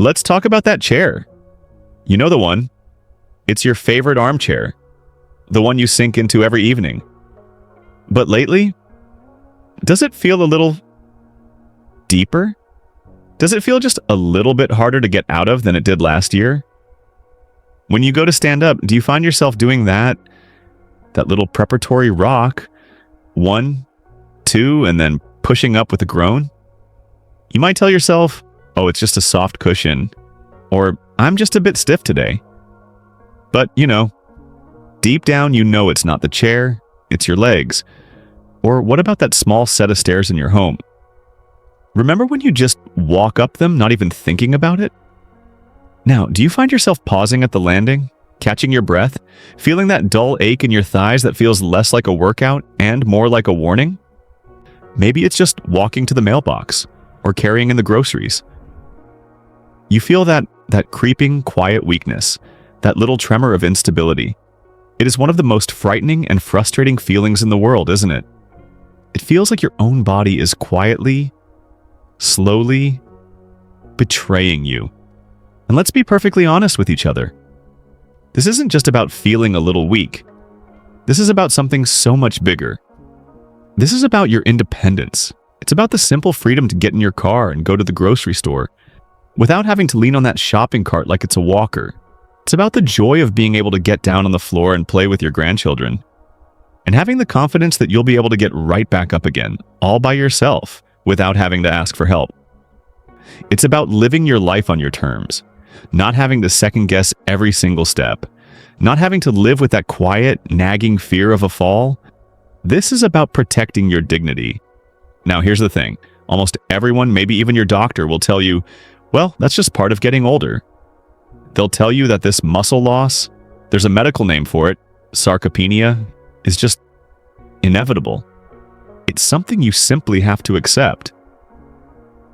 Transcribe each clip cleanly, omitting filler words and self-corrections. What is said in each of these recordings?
Let's talk about that chair. You know the one. It's your favorite armchair. The one you sink into every evening. But lately, does it feel a little deeper? Does it feel just a little bit harder to get out of than it did last year? When you go to stand up, do you find yourself doing that little preparatory rock, 1, 2, and then pushing up with a groan? You might tell yourself, oh, it's just a soft cushion, or I'm just a bit stiff today. But, deep down you know it's not the chair, it's your legs. Or what about that small set of stairs in your home? Remember when you just walk up them, not even thinking about it? Now, do you find yourself pausing at the landing, catching your breath, feeling that dull ache in your thighs that feels less like a workout and more like a warning? Maybe it's just walking to the mailbox or carrying in the groceries. You feel that creeping, quiet weakness, that little tremor of instability. It is one of the most frightening and frustrating feelings in the world, isn't it? It feels like your own body is quietly, slowly betraying you. And let's be perfectly honest with each other. This isn't just about feeling a little weak. This is about something so much bigger. This is about your independence. It's about the simple freedom to get in your car and go to the grocery store without having to lean on that shopping cart like it's a walker. It's about the joy of being able to get down on the floor and play with your grandchildren, and having the confidence that you'll be able to get right back up again, all by yourself, without having to ask for help. It's about living your life on your terms, not having to second-guess every single step, not having to live with that quiet, nagging fear of a fall. This is about protecting your dignity. Now, here's the thing. Almost everyone, maybe even your doctor, will tell you, well, that's just part of getting older. They'll tell you that this muscle loss, there's a medical name for it, sarcopenia, is just inevitable. It's something you simply have to accept.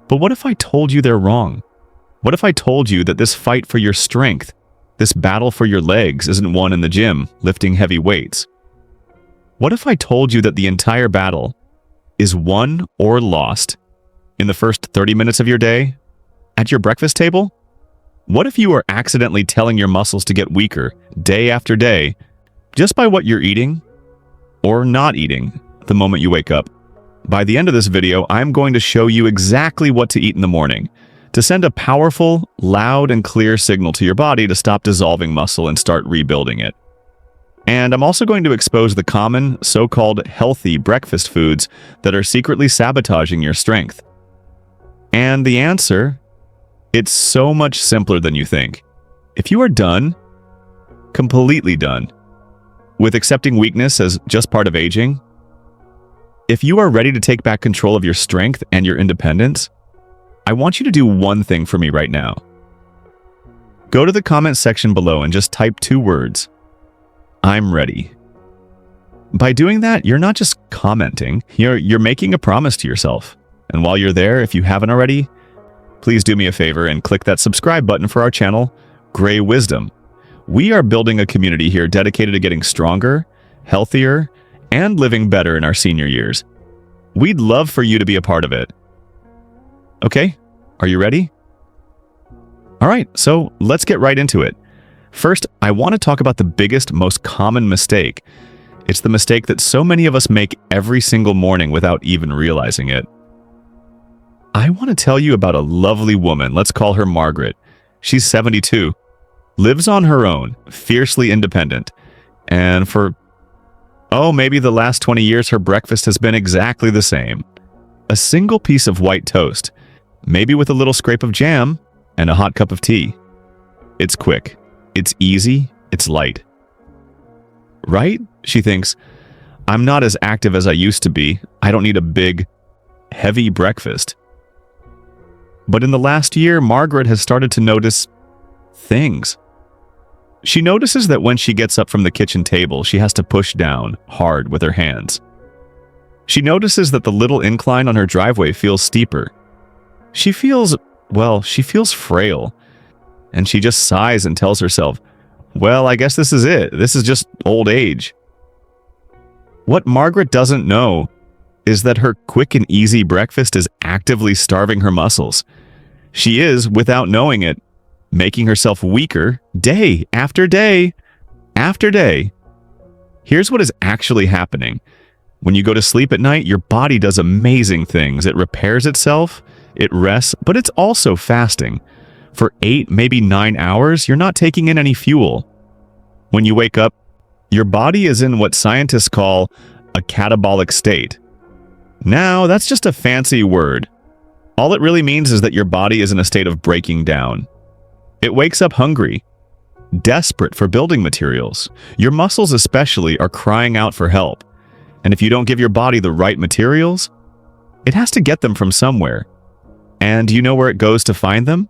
But what if I told you they're wrong? What if I told you that this fight for your strength, this battle for your legs, isn't won in the gym, lifting heavy weights? What if I told you that the entire battle is won or lost in the first 30 minutes of your day, at your breakfast table? What if you are accidentally telling your muscles to get weaker day after day just by what you're eating or not eating the moment you wake up? By the end of this video, I'm going to show you exactly what to eat in the morning to send a powerful, loud, and clear signal to your body to stop dissolving muscle and start rebuilding it. And I'm also going to expose the common, so-called healthy breakfast foods that are secretly sabotaging your strength. And the answer, it's so much simpler than you think. If you are done, completely done, with accepting weakness as just part of aging, if you are ready to take back control of your strength and your independence, I want you to do one thing for me right now. Go to the comment section below and just type 2 words. I'm ready. By doing that, you're not just commenting, you're making a promise to yourself. And while you're there, if you haven't already, please do me a favor and click that subscribe button for our channel, Gray Wisdom. We are building a community here dedicated to getting stronger, healthier, and living better in our senior years. We'd love for you to be a part of it. Okay, are you ready? All right, so let's get right into it. First, I want to talk about the biggest, most common mistake. It's the mistake that so many of us make every single morning without even realizing it. I want to tell you about a lovely woman. Let's call her Margaret. She's 72, lives on her own, fiercely independent, and for, maybe the last 20 years, her breakfast has been exactly the same. A single piece of white toast, maybe with a little scrape of jam and a hot cup of tea. It's quick, it's easy, it's light. Right? She thinks, I'm not as active as I used to be. I don't need a big, heavy breakfast. But in the last year, Margaret has started to notice things. She notices that when she gets up from the kitchen table, she has to push down hard with her hands. She notices that the little incline on her driveway feels steeper. She feels frail. And she just sighs and tells herself, well, I guess this is it. This is just old age. What Margaret doesn't know is that her quick and easy breakfast is actively starving her muscles. She is, without knowing it, making herself weaker day after day after day. Here's what is actually happening. When you go to sleep at night, your body does amazing things. It repairs itself, it rests, but it's also fasting. For 8, maybe 9 hours, you're not taking in any fuel. When you wake up, your body is in what scientists call a catabolic state. Now, that's just a fancy word. All it really means is that your body is in a state of breaking down. It wakes up hungry, desperate for building materials. Your muscles especially are crying out for help. And if you don't give your body the right materials, it has to get them from somewhere. And you know where it goes to find them?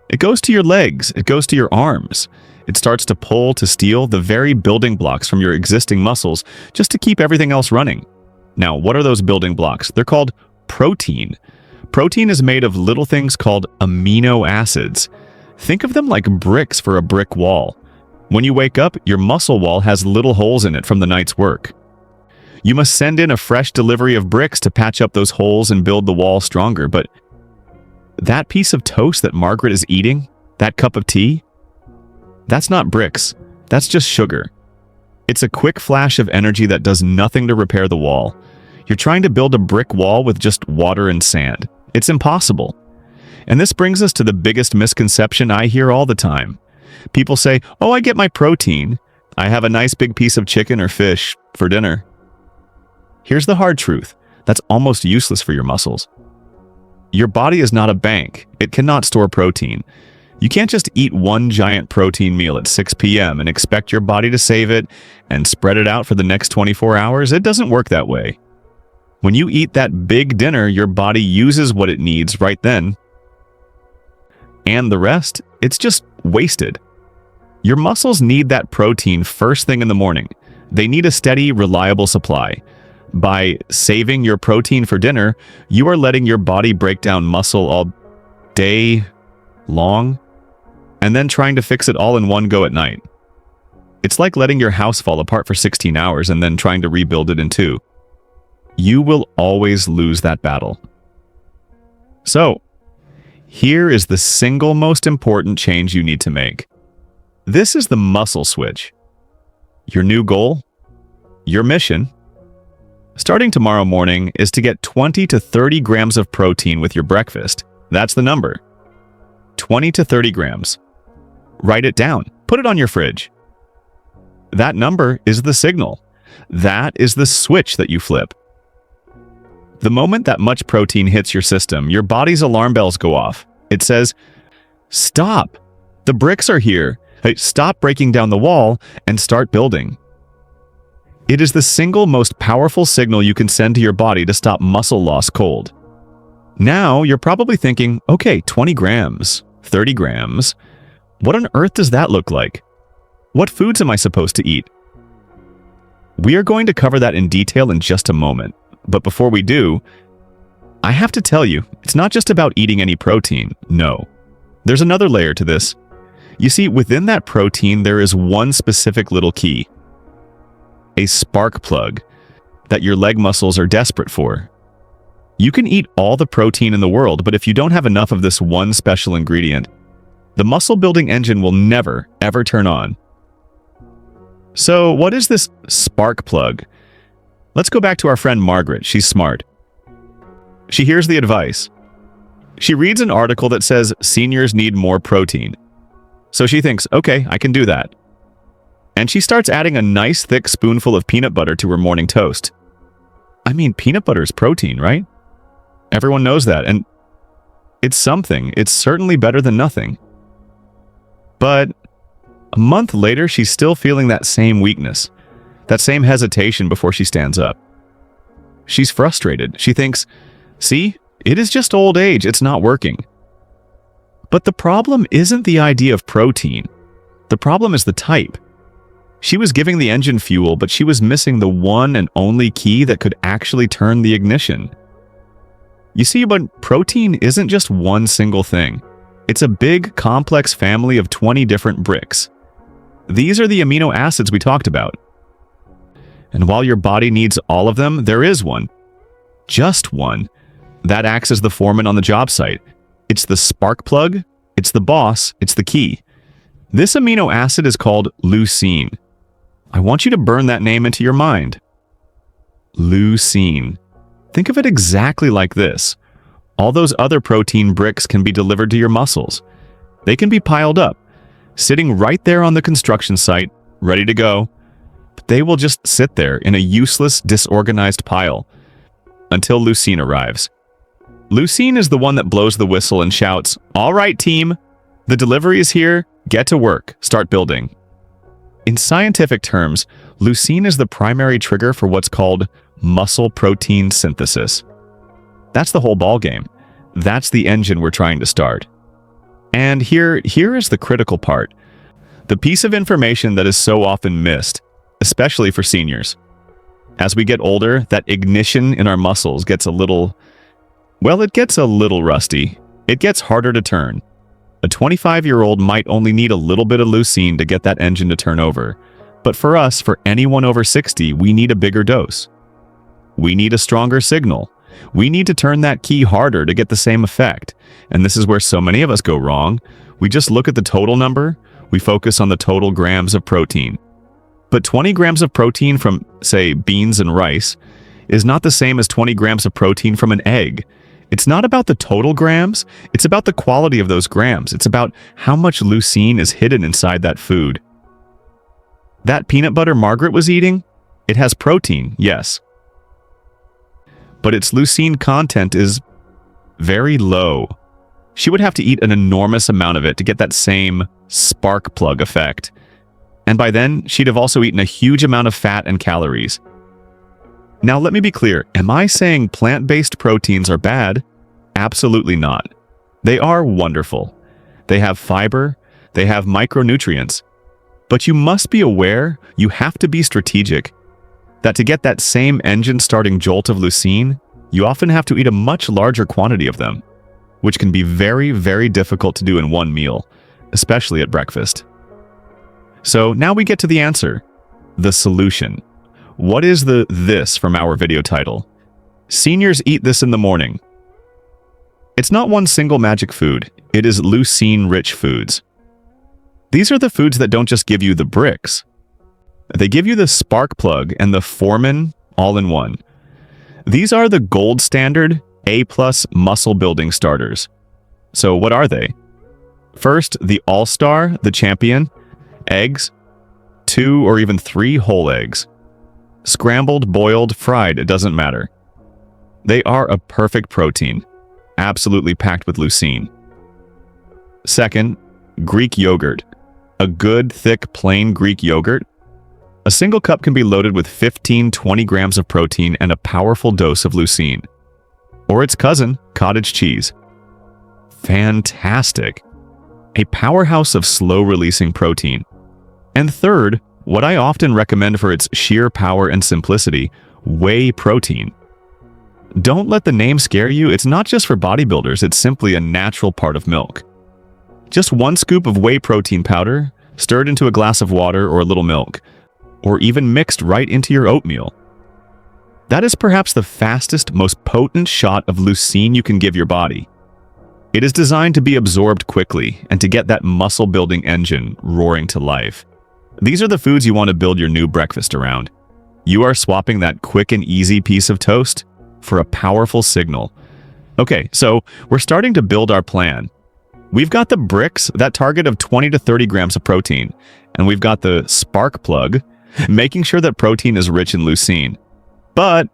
It goes to your legs. It goes to your arms. It starts to pull, to steal the very building blocks from your existing muscles just to keep everything else running. Now, what are those building blocks? They're called protein. Protein is made of little things called amino acids. Think of them like bricks for a brick wall. When you wake up, your muscle wall has little holes in it from the night's work. You must send in a fresh delivery of bricks to patch up those holes and build the wall stronger. But that piece of toast that Margaret is eating, that cup of tea, that's not bricks. That's just sugar. It's a quick flash of energy that does nothing to repair the wall. You're trying to build a brick wall with just water and sand. It's impossible. And this brings us to the biggest misconception I hear all the time. People say, "Oh, I get my protein. I have a nice big piece of chicken or fish for dinner." Here's the hard truth. That's almost useless for your muscles. Your body is not a bank. It cannot store protein. You can't just eat one giant protein meal at 6 p.m. and expect your body to save it and spread it out for the next 24 hours. It doesn't work that way. When you eat that big dinner, your body uses what it needs right then. And the rest, it's just wasted. Your muscles need that protein first thing in the morning. They need a steady, reliable supply. By saving your protein for dinner, you are letting your body break down muscle all day long, and then trying to fix it all in one go at night. It's like letting your house fall apart for 16 hours and then trying to rebuild it in 2. You will always lose that battle. So, here is the single most important change you need to make. This is the muscle switch. Your new goal, your mission, starting tomorrow morning, is to get 20 to 30 grams of protein with your breakfast. That's the number. 20 to 30 grams. Write it down. Put it on your fridge. That number is the signal. That is the switch that you flip. The moment that much protein hits your system, your body's alarm bells go off. It says, "Stop! The bricks are here. Hey, stop breaking down the wall and start building." It is the single most powerful signal you can send to your body to stop muscle loss cold. Now, you're probably thinking, okay, 20 grams, 30 grams. What on earth does that look like? What foods am I supposed to eat? We are going to cover that in detail in just a moment. But before we do, I have to tell you, it's not just about eating any protein. No. There's another layer to this. You see, within that protein, there is one specific little key. A spark plug that your leg muscles are desperate for. You can eat all the protein in the world, but if you don't have enough of this one special ingredient, the muscle-building engine will never, ever turn on. So, what is this spark plug? Let's go back to our friend Margaret. She's smart. She hears the advice. She reads an article that says seniors need more protein. So she thinks, okay, I can do that. And she starts adding a nice thick spoonful of peanut butter to her morning toast. I mean, peanut butter is protein, right? Everyone knows that, and it's something. It's certainly better than nothing. But a month later, she's still feeling that same weakness, that same hesitation before she stands up. She's frustrated. She thinks, see, it is just old age. It's not working. But the problem isn't the idea of protein. The problem is the type. She was giving the engine fuel, but she was missing the one and only key that could actually turn the ignition. You see, but protein isn't just one single thing. It's a big, complex family of 20 different bricks. These are the amino acids we talked about. And while your body needs all of them, there is one, just one, that acts as the foreman on the job site. It's the spark plug, it's the boss, it's the key. This amino acid is called leucine. I want you to burn that name into your mind. Leucine. Think of it exactly like this. All those other protein bricks can be delivered to your muscles. They can be piled up, sitting right there on the construction site, ready to go. But they will just sit there in a useless, disorganized pile until leucine arrives. Leucine is the one that blows the whistle and shouts, "All right, team, the delivery is here. Get to work. Start building." In scientific terms, leucine is the primary trigger for what's called muscle protein synthesis. That's the whole ballgame. That's the engine we're trying to start. And here is the critical part. The piece of information that is so often missed, especially for seniors. As we get older, that ignition in our muscles gets a little rusty. It gets harder to turn. A 25-year-old might only need a little bit of leucine to get that engine to turn over. But for us, for anyone over 60, we need a bigger dose. We need a stronger signal. We need to turn that key harder to get the same effect. And this is where so many of us go wrong. We just look at the total number. We focus on the total grams of protein. But 20 grams of protein from, say, beans and rice is not the same as 20 grams of protein from an egg. It's not about the total grams. It's about the quality of those grams. It's about how much leucine is hidden inside that food. That peanut butter Margaret was eating, it has protein, yes. But its leucine content is very low. She would have to eat an enormous amount of it to get that same spark plug effect. And by then, she'd have also eaten a huge amount of fat and calories. Now, let me be clear. Am I saying plant-based proteins are bad? Absolutely not. They are wonderful. They have fiber. They have micronutrients. But you must be aware, you have to be strategic, that to get that same engine-starting jolt of leucine, you often have to eat a much larger quantity of them, which can be very, very difficult to do in one meal, especially at breakfast. So now we get to the answer, the solution. What is the this from our video title? Seniors eat this in the morning. It's not one single magic food. It is leucine-rich foods. These are the foods that don't just give you the bricks. They give you the spark plug and the foreman all in one. These are the gold standard A+ muscle building starters. So what are they? First, the all-star, the champion, eggs, 2 or even 3 whole eggs. Scrambled, boiled, fried, it doesn't matter. They are a perfect protein, absolutely packed with leucine. Second, Greek yogurt. A good, thick, plain Greek yogurt. A single cup can be loaded with 15-20 grams of protein and a powerful dose of leucine. Or its cousin, cottage cheese. Fantastic. A powerhouse of slow-releasing protein. And third, what I often recommend for its sheer power and simplicity, whey protein. Don't let the name scare you. It's not just for bodybuilders. It's simply a natural part of milk. Just 1 scoop of whey protein powder, stirred into a glass of water or a little milk, or even mixed right into your oatmeal. That is perhaps the fastest, most potent shot of leucine you can give your body. It is designed to be absorbed quickly and to get that muscle-building engine roaring to life. These are the foods you want to build your new breakfast around. You are swapping that quick and easy piece of toast for a powerful signal. Okay, so we're starting to build our plan. We've got the bricks, that target of 20 to 30 grams of protein, and we've got the spark plug, making sure that protein is rich in leucine. But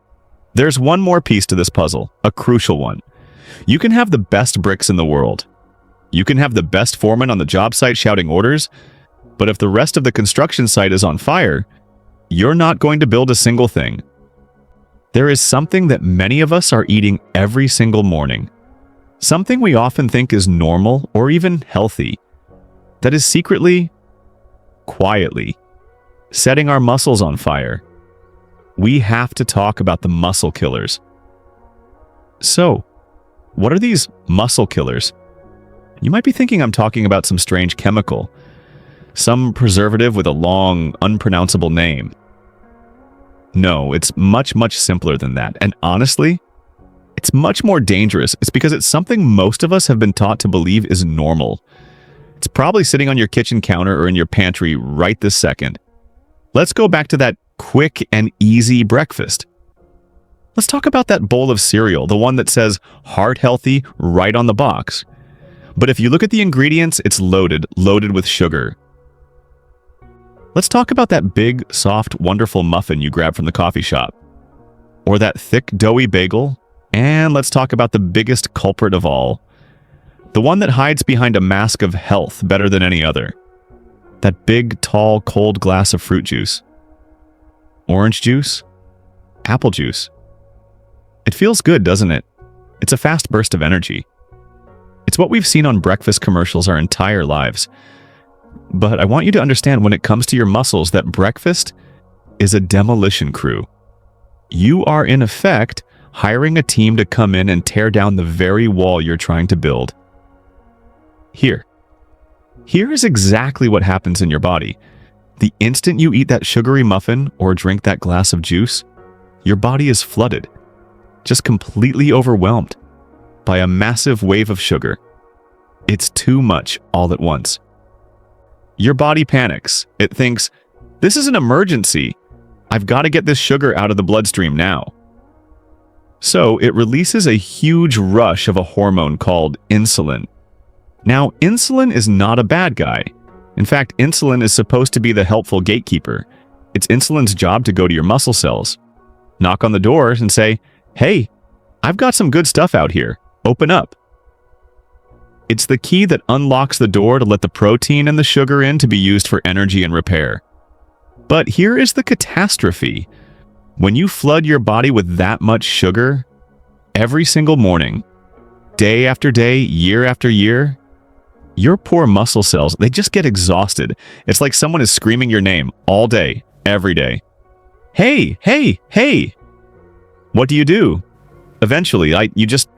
there's one more piece to this puzzle, a crucial one. You can have the best bricks in the world. You can have the best foreman on the job site shouting orders, but if the rest of the construction site is on fire, you're not going to build a single thing. There is something that many of us are eating every single morning. Something we often think is normal or even healthy, that is secretly, quietly, setting our muscles on fire. We have to talk about the muscle killers. So, what are these muscle killers? You might be thinking I'm talking about some strange chemical, some preservative with a long, unpronounceable name. No, it's much, much simpler than that. And honestly, It's much more dangerous. It's because it's something most of us have been taught to believe is normal. It's probably sitting on your kitchen counter or in your pantry right this second. Let's go back to that quick and easy breakfast. Let's talk about that bowl of cereal, the one that says heart healthy right on the box. But if you look at the ingredients, it's loaded with sugar. Let's talk about that big, soft, wonderful muffin you grab from the coffee shop. Or that thick, doughy bagel. And let's talk about the biggest culprit of all. The one that hides behind a mask of health better than any other. That big, tall, cold glass of fruit juice. Orange juice. Apple juice. It feels good, doesn't it? It's a fast burst of energy. It's what we've seen on breakfast commercials our entire lives. But I want you to understand when it comes to your muscles that breakfast is a demolition crew. You are, in effect, hiring a team to come in and tear down the very wall you're trying to build. Here is exactly what happens in your body. The instant you eat that sugary muffin or drink that glass of juice, your body is flooded, just completely overwhelmed by a massive wave of sugar. It's too much all at once. Your body panics. It thinks, this is an emergency. I've got to get this sugar out of the bloodstream now. So it releases a huge rush of a hormone called insulin. Now, insulin is not a bad guy. In fact, insulin is supposed to be the helpful gatekeeper. It's insulin's job to go to your muscle cells, knock on the doors and say, hey, I've got some good stuff out here. Open up. It's the key that unlocks the door to let the protein and the sugar in to be used for energy and repair. But here is the catastrophe. When you flood your body with that much sugar, every single morning, day after day, year after year, your poor muscle cells, they just get exhausted. It's like someone is screaming your name all day, every day. Hey, hey, hey! What do? Eventually, you just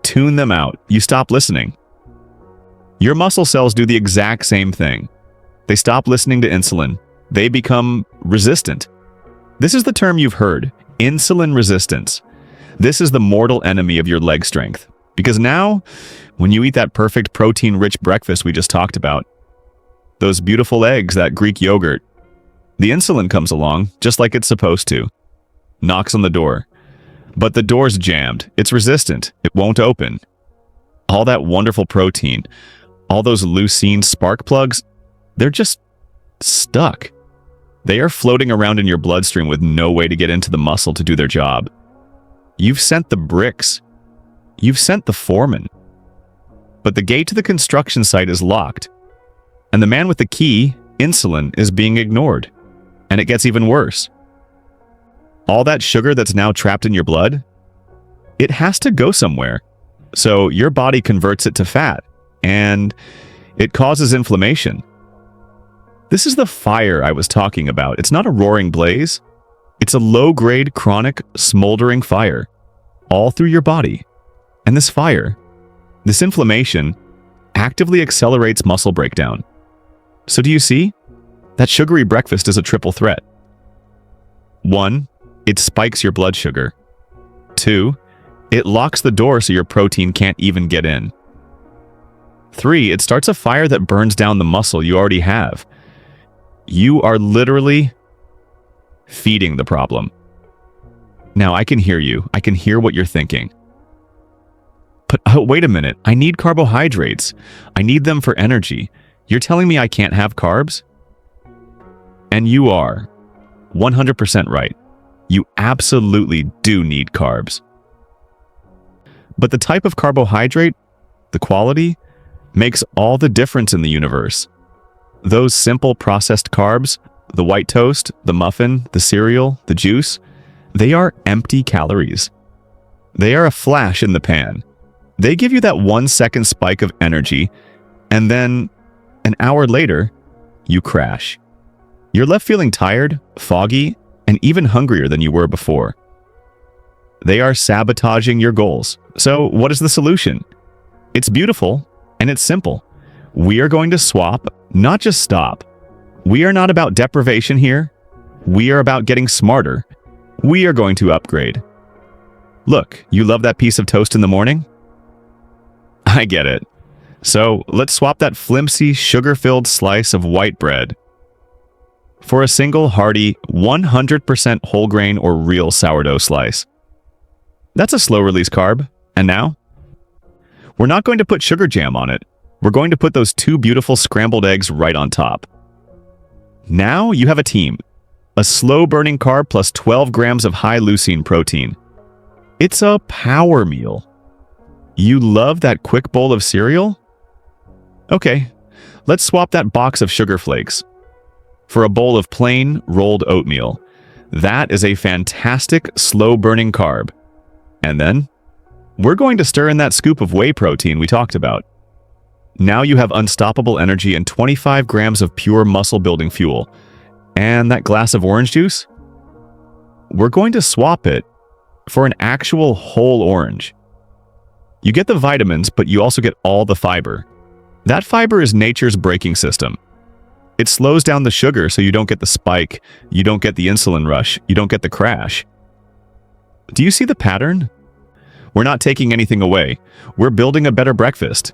tune them out. You stop listening. Your muscle cells do the exact same thing. They stop listening to insulin. They become resistant. This is the term you've heard, insulin resistance. This is the mortal enemy of your leg strength. Because now, when you eat that perfect protein-rich breakfast we just talked about, those beautiful eggs, that Greek yogurt, the insulin comes along, just like it's supposed to, knocks on the door. But the door's jammed. It's resistant. It won't open. All that wonderful protein, all those leucine spark plugs, they're just stuck. They are floating around in your bloodstream with no way to get into the muscle to do their job. You've sent the bricks. You've sent the foreman. But the gate to the construction site is locked. And the man with the key, insulin, is being ignored. And it gets even worse. All that sugar that's now trapped in your blood, it has to go somewhere. So your body converts it to fat. And it causes inflammation. This is the fire I was talking about. It's not a roaring blaze. It's a low-grade, chronic, smoldering fire, all through your body. And this fire, this inflammation, actively accelerates muscle breakdown. So do you see? That sugary breakfast is a triple threat. 1, it spikes your blood sugar. 2, it locks the door so your protein can't even get in. 3, it starts a fire that burns down the muscle you already have. You are literally feeding the problem. Now, I can hear you. I can hear what you're thinking. But wait a minute. I need carbohydrates. I need them for energy. You're telling me I can't have carbs? And you are 100% right. You absolutely do need carbs. But the type of carbohydrate, the quality, makes all the difference in the universe. Those simple processed carbs, the white toast, the muffin, the cereal, the juice, they are empty calories. They are a flash in the pan. They give you that 1-second spike of energy, and then an hour later, you crash. You're left feeling tired, foggy, and even hungrier than you were before. They are sabotaging your goals. So what is the solution? It's beautiful, and it's simple. We are going to swap, not just stop. We are not about deprivation here. We are about getting smarter. We are going to upgrade. Look, you love that piece of toast in the morning? I get it. So let's swap that flimsy, sugar-filled slice of white bread for a single hearty, 100% whole grain or real sourdough slice. That's a slow-release carb. And now? We're not going to put sugar jam on it. We're going to put those 2 beautiful scrambled eggs right on top. Now you have a team. A slow-burning carb plus 12 grams of high leucine protein. It's a power meal. You love that quick bowl of cereal? Okay, let's swap that box of sugar flakes for a bowl of plain rolled oatmeal. That is a fantastic slow-burning carb. And then, we're going to stir in that scoop of whey protein we talked about. Now you have unstoppable energy and 25 grams of pure muscle-building fuel. And that glass of orange juice? We're going to swap it for an actual whole orange. You get the vitamins, but you also get all the fiber. That fiber is nature's braking system. It slows down the sugar so you don't get the spike, you don't get the insulin rush, you don't get the crash. Do you see the pattern? We're not taking anything away. We're building a better breakfast.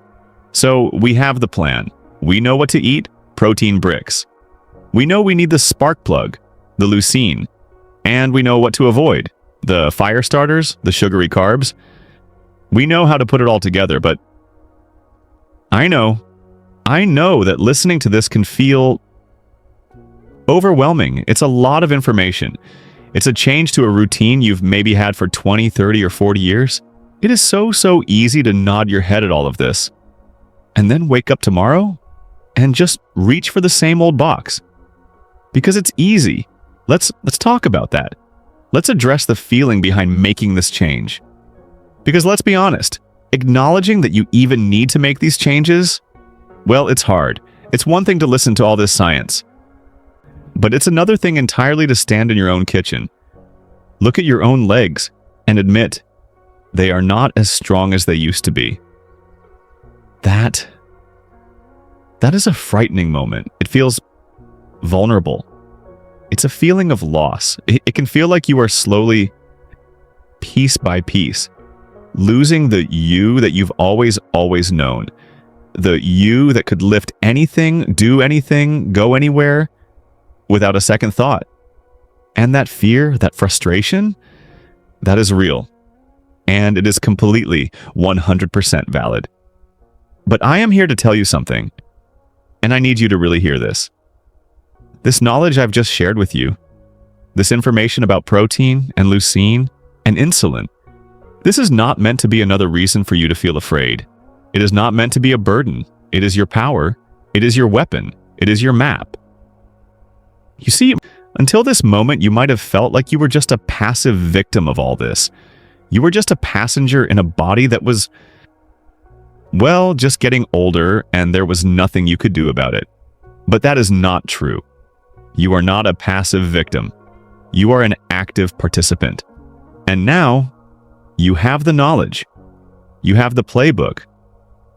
So we have the plan. We know what to eat, protein bricks. We know we need the spark plug, the leucine. And we know what to avoid, the fire starters, the sugary carbs. We know how to put it all together, but I know that listening to this can feel overwhelming. It's a lot of information. It's a change to a routine you've maybe had for 20, 30, or 40 years. It is so easy to nod your head at all of this. And then wake up tomorrow and just reach for the same old box. Because it's easy. Let's talk about that. Let's address the feeling behind making this change. Because let's be honest, acknowledging that you even need to make these changes, well, it's hard. It's one thing to listen to all this science. But it's another thing entirely to stand in your own kitchen. Look at your own legs and admit they are not as strong as they used to be. That is a frightening moment. It feels vulnerable. It's a feeling of loss. It can feel like you are slowly, piece by piece, losing the you that you've always known. The you that could lift anything, do anything, go anywhere without a second thought. And that fear, that frustration, that is real. And it is completely 100% valid. But I am here to tell you something, and I need you to really hear this. This knowledge I've just shared with you, this information about protein and leucine and insulin, this is not meant to be another reason for you to feel afraid. It is not meant to be a burden. It is your power. It is your weapon. It is your map. You see, until this moment, you might have felt like you were just a passive victim of all this. You were just a passenger in a body that was, well, just getting older, and there was nothing you could do about it. But that is not true. You are not a passive victim. You are an active participant. And now, you have the knowledge. You have the playbook.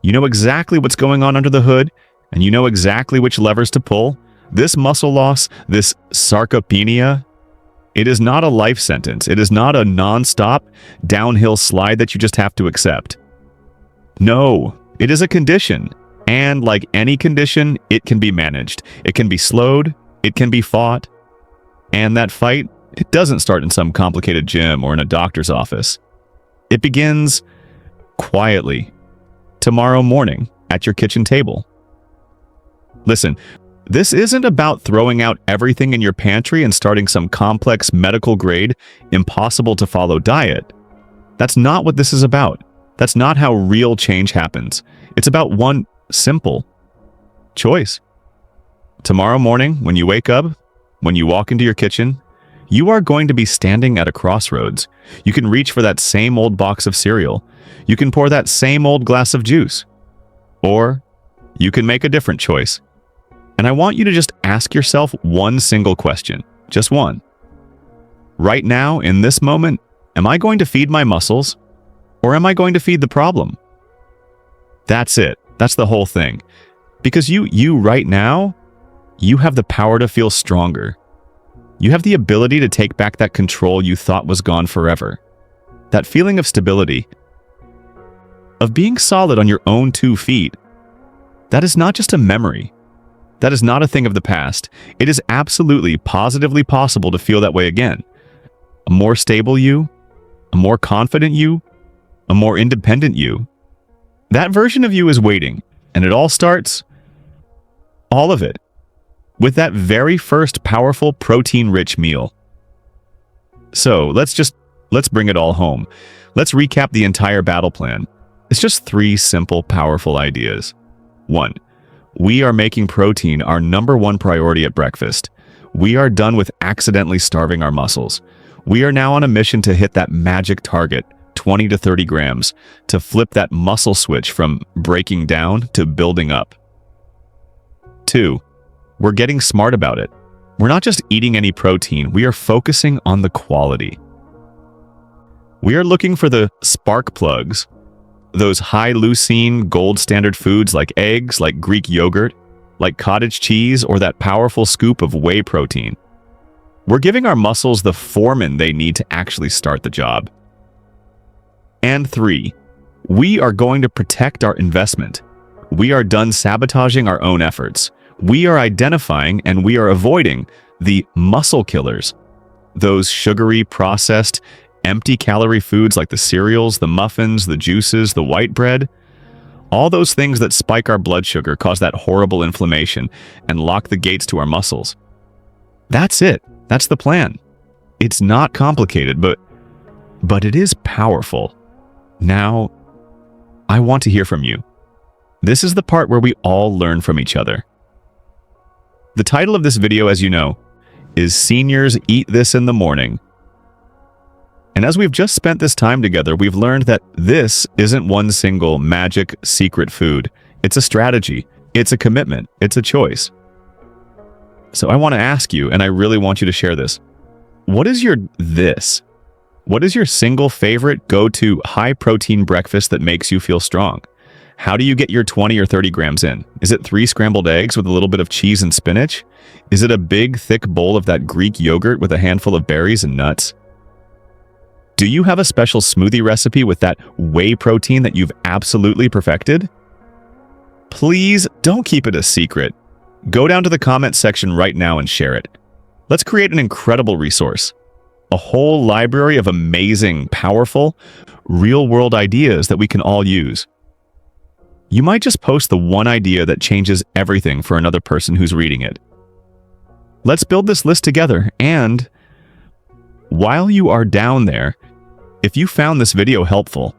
You know exactly what's going on under the hood, and you know exactly which levers to pull. This muscle loss, this sarcopenia, it is not a life sentence. It is not a non-stop downhill slide that you just have to accept. No, it is a condition. And like any condition, it can be managed. It can be slowed. It can be fought. And that fight, it doesn't start in some complicated gym or in a doctor's office. It begins quietly, tomorrow morning at your kitchen table. Listen, this isn't about throwing out everything in your pantry and starting some complex medical grade, impossible to follow diet. That's not what this is about. That's not how real change happens. It's about one simple choice. Tomorrow morning, when you wake up, when you walk into your kitchen, you are going to be standing at a crossroads. You can reach for that same old box of cereal. You can pour that same old glass of juice. Or you can make a different choice. And I want you to just ask yourself one single question. Just one. Right now, in this moment, am I going to feed my muscles? Or am I going to feed the problem? That's it. That's the whole thing. Because you right now, you have the power to feel stronger. You have the ability to take back that control you thought was gone forever. that feeling of stability, of being solid on your own 2 feet, that is not just a memory. That is not a thing of the past. It is absolutely, positively possible to feel that way again. A more stable you, a more confident you, a more independent you. That version of you is waiting, and it all starts, all of it, with that very first powerful protein-rich meal. So let's bring it all home. Let's recap the entire battle plan. It's just 3 simple, powerful ideas. 1. We are making protein our #1 priority at breakfast. We are done with accidentally starving our muscles. We are now on a mission to hit that magic target, 20 to 30 grams, to flip that muscle switch from breaking down to building up. 2. We're getting smart about it. We're not just eating any protein, we are focusing on the quality. We are looking for the spark plugs, those high leucine, gold standard foods like eggs, like Greek yogurt, like cottage cheese, or that powerful scoop of whey protein. We're giving our muscles the foreman they need to actually start the job. And 3, we are going to protect our investment. We are done sabotaging our own efforts. We are identifying and we are avoiding the muscle killers, those sugary, processed, empty-calorie foods like the cereals, the muffins, the juices, the white bread. All those things that spike our blood sugar, cause that horrible inflammation, and lock the gates to our muscles. That's it. That's the plan. It's not complicated, but it is powerful. Now, I want to hear from you. This is the part where we all learn from each other. The title of this video, as you know, is Seniors Eat This in the Morning. And as we've just spent this time together, we've learned that this isn't one single magic secret food. It's a strategy. It's a commitment. It's a choice. So I want to ask you, and I really want you to share this. What is your this? What is your single favorite go-to high-protein breakfast that makes you feel strong? How do you get your 20 or 30 grams in? Is it 3 scrambled eggs with a little bit of cheese and spinach? Is it a big, thick bowl of that Greek yogurt with a handful of berries and nuts? Do you have a special smoothie recipe with that whey protein that you've absolutely perfected? Please don't keep it a secret. Go down to the comment section right now and share it. Let's create an incredible resource. A whole library of amazing, powerful, real-world ideas that we can all use. You might just post the one idea that changes everything for another person who's reading it. Let's build this list together, and while you are down there, if you found this video helpful,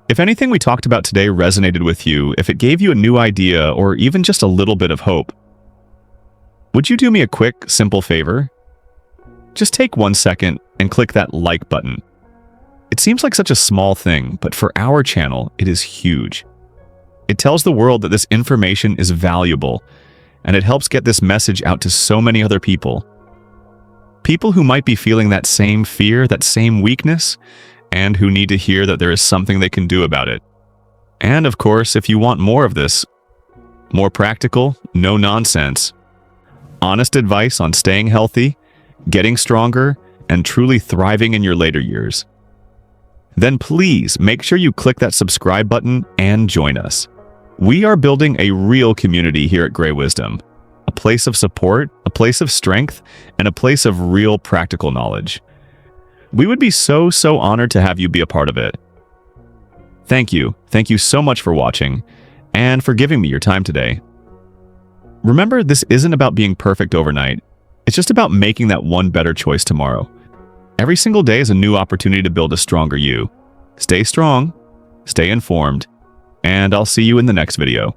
if anything we talked about today resonated with you, if it gave you a new idea or even just a little bit of hope, would you do me a quick, simple favor? Just take 1 second and click that like button. It seems like such a small thing, but for our channel, it is huge. It tells the world that this information is valuable, and it helps get this message out to so many other people. People who might be feeling that same fear, that same weakness, and who need to hear that there is something they can do about it. And of course, if you want more of this, more practical, no nonsense, honest advice on staying healthy, getting stronger, and truly thriving in your later years, then please make sure you click that subscribe button and join us. We are building a real community here at Grey Wisdom, a place of support, a place of strength, and a place of real practical knowledge. We would be so honored to have you be a part of it. Thank you. Thank you so much for watching and for giving me your time today. Remember, this isn't about being perfect overnight. It's just about making that one better choice tomorrow. Every single day is a new opportunity to build a stronger you. Stay strong, stay informed, and I'll see you in the next video.